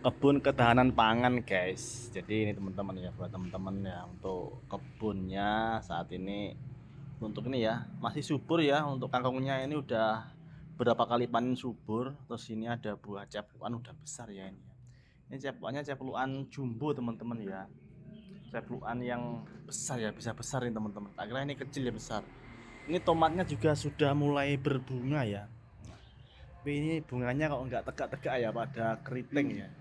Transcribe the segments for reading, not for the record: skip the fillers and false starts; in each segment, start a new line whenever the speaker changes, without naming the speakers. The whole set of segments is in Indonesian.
Kebun ketahanan pangan guys. Jadi ini teman-teman ya, buat teman-teman ya, untuk kebunnya saat ini, untuk ini ya masih subur ya. Untuk kangkungnya ini udah berapa kali panen subur. Terus ini ada buah cepluan udah besar ya ini ya. Ini cepluannya cepluan jumbo teman-teman ya, cepluan yang besar ya, bisa besar ini teman-teman. Tak kira ini kecil ya, besar. Ini tomatnya juga sudah mulai berbunga ya, tapi ini bunganya kok nggak tegak-tegak ya, pada keriting ya.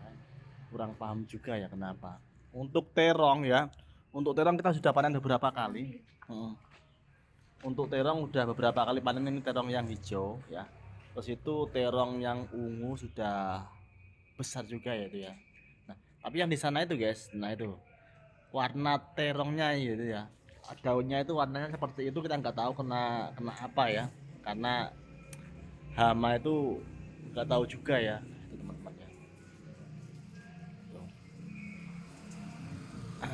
Kurang paham juga ya kenapa. Untuk terong ya, untuk terong kita sudah panen beberapa kali. Untuk terong udah beberapa kali panen, ini terong yang hijau ya. Terus itu terong yang ungu sudah besar juga ya itu ya. Nah, tapi yang di sana itu guys, nah itu warna terongnya gitu ya. Daunnya itu warnanya seperti itu, kita nggak tahu kena kena apa ya. Karena hama itu nggak tahu juga ya, itu teman-teman ya. Tuh.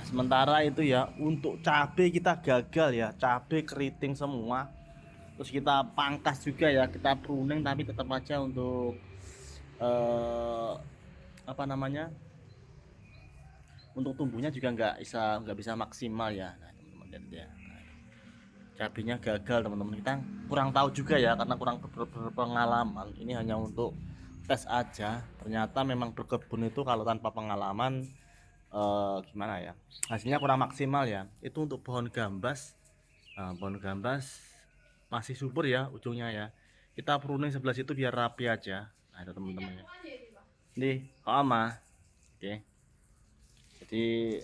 Sementara itu ya, untuk cabai kita gagal ya, cabai keriting semua. Terus kita pangkas juga ya, kita pruning, tapi tetap aja untuk eh, apa namanya, untuk tumbuhnya juga nggak bisa maksimal ya. Nah teman-teman lihat ya, cabainya gagal teman-teman. Kita kurang tahu juga ya, karena kurang berpengalaman. Ini hanya untuk tes aja. Ternyata memang berkebun itu kalau tanpa pengalaman gimana ya, hasilnya kurang maksimal ya. Itu untuk pohon gambas. Nah, pohon gambas masih subur ya ujungnya ya. Kita pruning sebelah situ biar rapi aja. Nah itu teman-teman ya. Ini sama. Oke. Jadi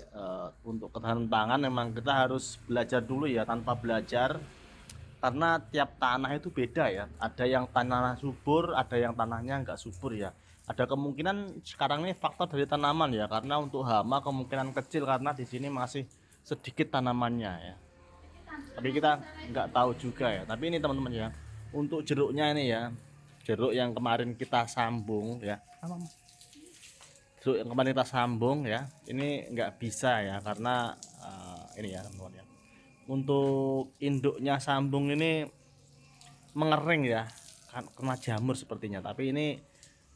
untuk ketahanan pangan memang kita harus belajar dulu ya. Tanpa belajar, karena tiap tanah itu beda ya. Ada yang tanah subur, ada yang tanahnya nggak subur ya. Ada kemungkinan sekarang ini faktor dari tanaman ya, karena untuk hama kemungkinan kecil karena di sini masih sedikit tanamannya ya. Tapi kita nggak tahu juga ya. Tapi ini teman-teman ya, untuk jeruknya ini ya, jeruk yang kemarin kita sambung ya, jeruk yang kemarin kita sambung ya, ini nggak bisa ya, karena ini ya teman-teman ya, untuk induknya sambung ini mengering ya, kan kena jamur sepertinya. Tapi ini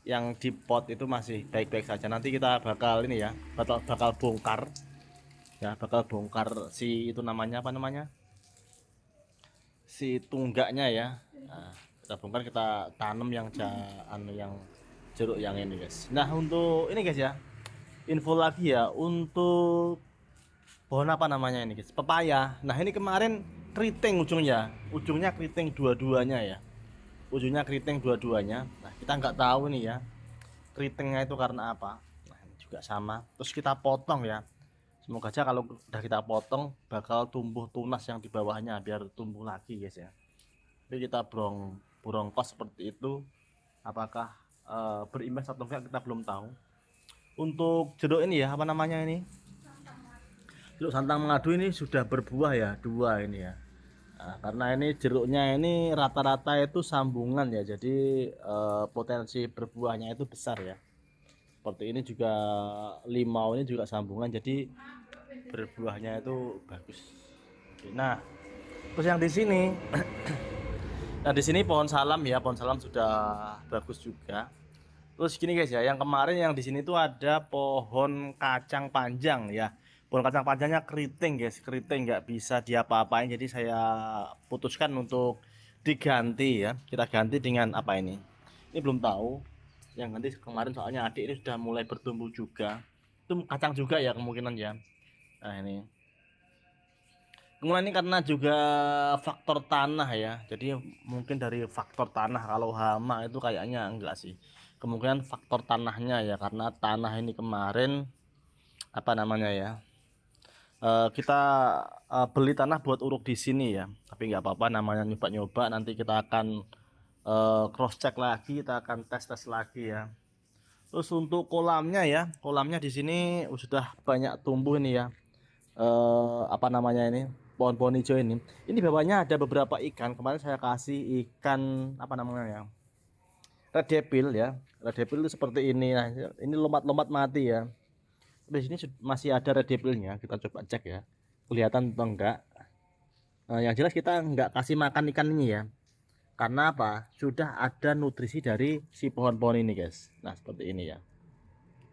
yang di pot itu masih baik-baik saja. Nanti kita bakal ini ya, bakal bongkar ya, bakal bongkar si itu, namanya apa namanya, si tunggaknya ya. Nah, kita bongkar, kita tanam yang anu, yang jeruk yang ini guys. Nah untuk ini guys ya, info lagi ya, untuk pohon apa namanya ini guys, pepaya. Nah ini kemarin keriting ujungnya keriting dua-duanya ya, ujungnya keriting dua-duanya. Nah kita nggak tahu nih ya, keritingnya itu karena apa. Nah ini juga sama, terus kita potong ya. Semoga aja kalau udah kita potong bakal tumbuh tunas yang di bawahnya, biar tumbuh lagi guys ya. Jadi kita burongkos seperti itu, apakah berimbas atau enggak kita belum tahu. Untuk jeruk ini ya, apa namanya ini, jeruk santang mengadu ini sudah berbuah ya, dua ini ya. Nah, karena ini jeruknya ini rata-rata itu sambungan ya, jadi potensi berbuahnya itu besar ya. Seperti ini juga, limau ini juga sambungan, jadi berbuahnya itu bagus. Oke, nah terus yang di sini, nah di sini pohon salam ya, pohon salam sudah bagus juga. Terus gini guys ya, yang kemarin yang di sini tuh ada pohon kacang panjang ya. Pohon kacang panjangnya keriting guys, keriting, nggak bisa diapa-apain. Jadi saya putuskan untuk diganti ya. Kita ganti dengan apa ini? Ini belum tahu. Yang ganti kemarin soalnya adik ini sudah mulai bertumbuh juga. Itu kacang juga ya kemungkinan ya. Nah ini. Kemudian ini karena juga faktor tanah ya. Jadi mungkin dari faktor tanah, kalau hama itu kayaknya enggak sih. Kemungkinan faktor tanahnya ya, karena tanah ini kemarin apa namanya ya, kita beli tanah buat uruk di sini ya. Tapi nggak apa-apa, namanya nyoba-nyoba. Nanti kita akan cross check lagi, kita akan tes-tes lagi ya. Terus untuk kolamnya ya, kolamnya di sini sudah banyak tumbuh ini ya. Apa namanya ini, pohon-pohon hijau ini bawahnya ada beberapa ikan. Kemarin saya kasih ikan apa namanya ya, red devil ya. Red devil itu seperti ini. Nah ini lompat-lompat mati ya. Di sini masih ada red devilnya, kita coba cek ya, kelihatan atau enggak. Yang jelas kita enggak kasih makan ikan ini ya, karena apa, sudah ada nutrisi dari si pohon-pohon ini guys. Nah seperti ini ya.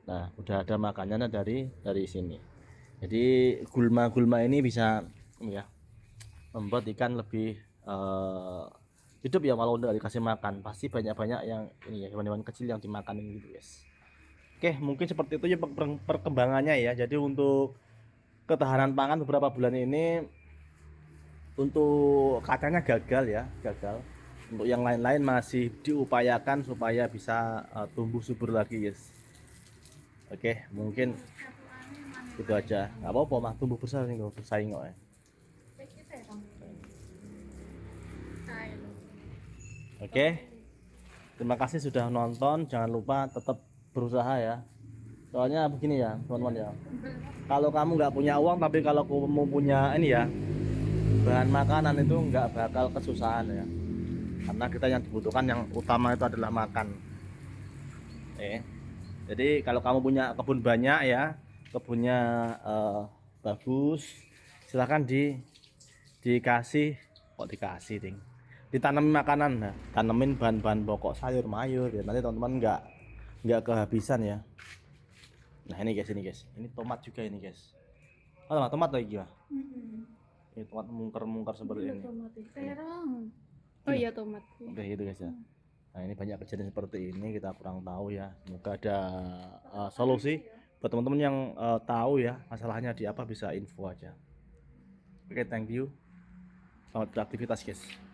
Nah, udah ada makanannya dari sini. Jadi gulma-gulma ini bisa ya membuat ikan lebih hidup ya, walau udah dikasih makan pasti banyak-banyak yang ini ya, hewan-hewan kecil yang dimakan gitu guys. Oke, mungkin seperti itu ya perkembangannya ya. Jadi untuk ketahanan pangan beberapa bulan ini untuk katanya gagal ya, gagal. Untuk yang lain-lain masih diupayakan supaya bisa tumbuh subur lagi guys. Oke, mungkin itu aja. Nggak apa-apa mah, tumbuh besar nih, nggak bersaing kok ya. Oke, terima kasih sudah nonton. Jangan lupa tetap berusaha ya. Soalnya begini ya teman-teman ya, kalau kamu nggak punya uang tapi kalau kamu punya ini ya bahan makanan itu nggak bakal kesusahan ya, karena kita yang dibutuhkan yang utama itu adalah makan. Jadi kalau kamu punya kebun banyak ya, kebunnya bagus, silahkan dikasih, kok dikasih ding, ditanamin makanan, nah, tanemin bahan-bahan pokok sayur mayur ya, nanti teman-teman nggak kehabisan ya. Nah ini guys, ini tomat juga ini guys. Oh, tomat lagi ya. Ini tomat mungker-mungker seperti ini.
Terong. Oh iya tomat.
Oke gitu guys ya. Nah ini banyak kejadian seperti ini, kita kurang tahu ya. Semoga ada solusi buat teman-teman yang tahu ya masalahnya di apa, bisa info aja. Oke, thank you. Selamat beraktivitas guys.